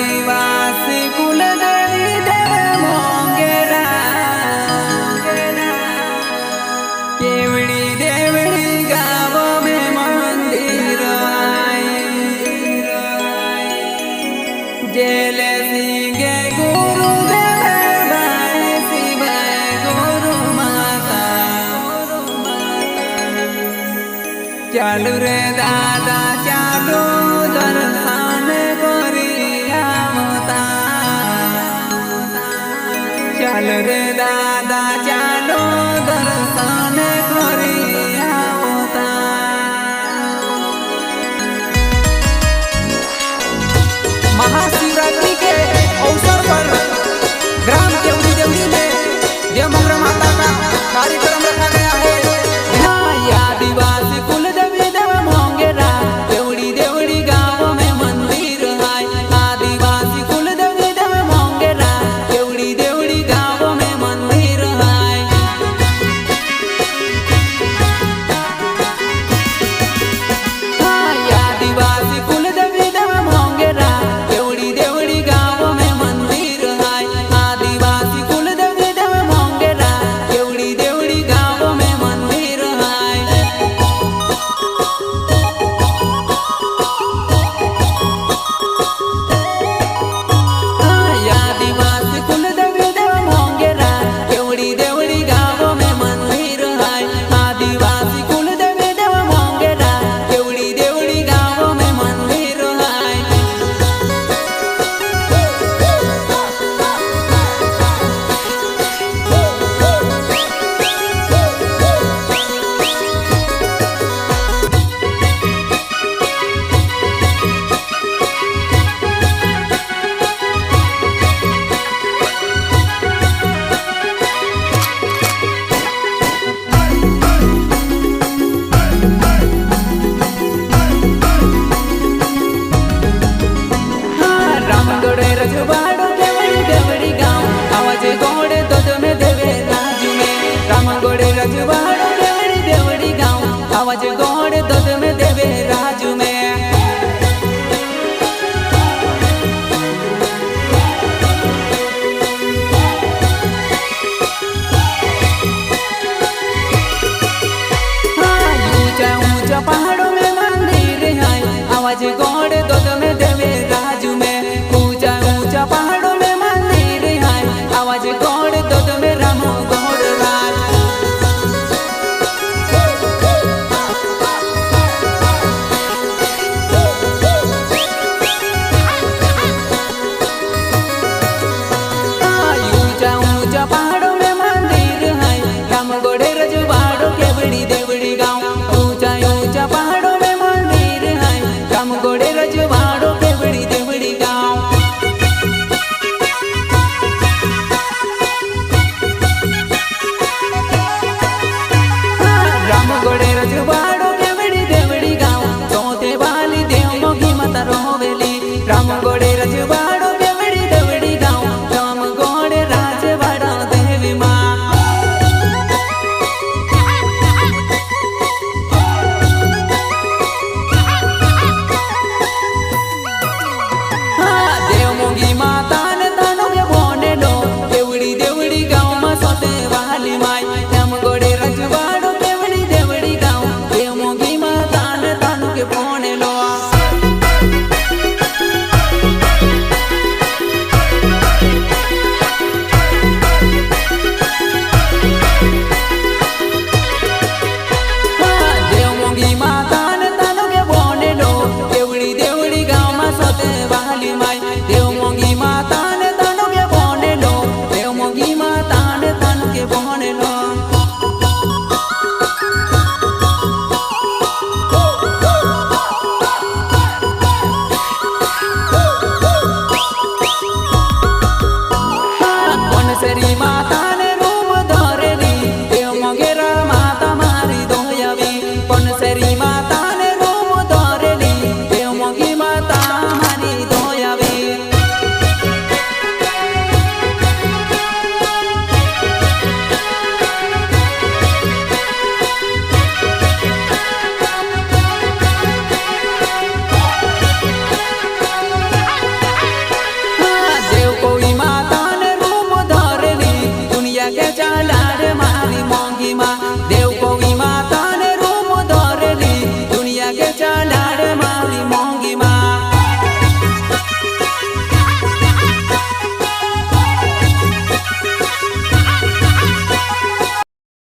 आदिवासी कुल देवी देव मोंगेरा केवड़ी देवड़ी गाँव में मंदिर जेले सिंगे गुरु देव भाई शिव गुरु माता चालू रे दादा चालू दर्शन चल रे दादा चालो दर्शन करिया होता। महाशिवरात्रि के अवसर पर ग्राम केवड़ी देवड़ी में देवमंगल माता का कार्यक्रम रखा गया है। आदिवासी कुल देवी देव मोंगेरा केवड़ी देवड़ी गाँव में मंदिर है। आदिवासी कुल देवी देव मोंगेरा केवड़ी देवड़ी गाँव में मंदिर है। आदिवासी कुल देवी देव मोंगेरा केवड़ी देवड़ी गाँव में मंदिर है। आदिवासी कुल देवी देव मोंगेरा केवड़ी देवड़ी गाँव में मंदिर है। आदिवासी कुल देवी देव मोंगेरा केवड़ी देवड़ी गाँव में मंदिर है। आदिवासी कुल देवी देव मोंगेरा केवड़ी देवड़ी गाँव में मंदिर है। रामगढ़ रजवाड़ो देवड़ी देवड़ी गाँव आवाज गोड़े दूध में देवे राजू में। रामगढ़ रजवाड़ो देवड़ी देवड़ी गाँव आवाज गोड़े दूध में देवे राजू में। ऊंचा ऊंचा पहाड़ों में मंदिर है आवाज गोड़े दूध में देवे राजू में। ऊंचा ऊंचा पहाड़ों में मंदिर है आवाज गोड़ दूध में राम गोड़ राज। ऊंचा ऊंचा पहाड़ों में मंदिर है रामगढ़ रजवाड़ो केवड़ी देवड़ी गाँव। ऊंचा ऊंचा पहाड़ों में मंदिर है रामगढ़ रजवाड़ो केवड़ी देवड़ी गाँव। रामगढ़ रजवाड़ो केवड़ी देवड़ी गाँव चौथे वाली देव मोगी माता रोवेली। रामगढ़ रजवाड़ो केवड़ी देवड़ी गाँव रामगढ़ राजवाड़ा देवी माँ। देव मोगी माता ने तानो के बोने लो केवड़ी देवड़ी गाँव में सोते वाली माई। रामगढ़ रजवाड़ो केवड़ी देवड़ी गाँव देव मोगी माता ने तानो के बोने लो। देव मोगी माता ने तानो के बोने लो केवड़ी देवड़ी गाँव में सोते वाली माई। देव मोगी माता ने तानो के बोने लो देव मोगी माता ने तानो के बोने लो। बनसरी माता ने रूप धरेली देव मोगेरा माता मारी दोयवी। बनसरी माता ने रूप धरेली देव मोगी माता